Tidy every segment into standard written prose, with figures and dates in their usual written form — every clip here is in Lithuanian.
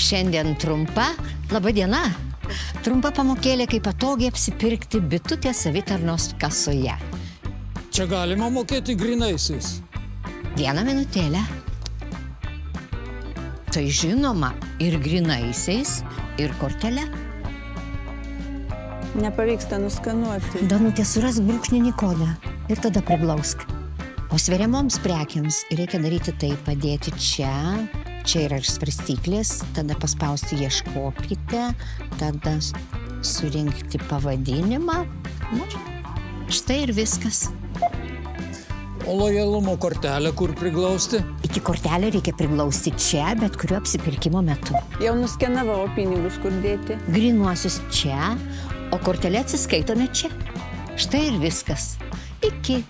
Šiandien trumpa, laba diena, trumpa pamokėlė, kaip patogiai apsipirkti bitutės savitarnos kasoje. Čia galima mokėti grynaisiais. Vieną minutėlę. Tai žinoma, ir grynaisiais, ir kortelė. Nepavyksta nuskanuoti. Danutė, surask brūkšninį kodą ir tada priglausk. O sveriamoms prekiams reikia daryti tai, padėti čia. Čia yra ir svarstyklės, tada paspausti ieškokite, tada surinkti pavadinimą. Na, štai ir viskas. O lojalumo kortelę kur priglausti? Iki kortelę reikia priglausti čia, bet kuriuo apsipirkimo metu. Jau nuskenavau, pinigus kur dėti. Grynuosius čia, o kortelę atsiskaitome čia. Štai ir viskas. Iki.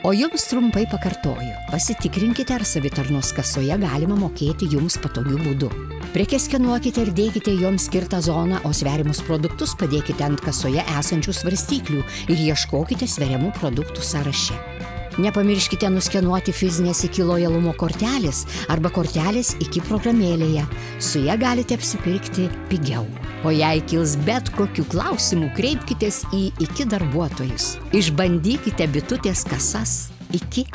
O jums trumpai pakartoju, pasitikrinkite, ar savitarnos kasoje galima mokėti jums patogiu būdu. Prekes skenuokite ir dėkite joms skirtą zoną, o sveriamus produktus padėkite ant kasoje esančių svarstyklių ir ieškokite sveriamų produktų sąraše. Nepamirškite nuskenuoti fizinės iki lojalumo kortelės arba kortelės iki programėlėje. Su ja galite apsipirkti pigiau. O jei kils bet kokių klausimų, kreipkitės į iki darbuotojus. Išbandykite bitutės kasas. Iki.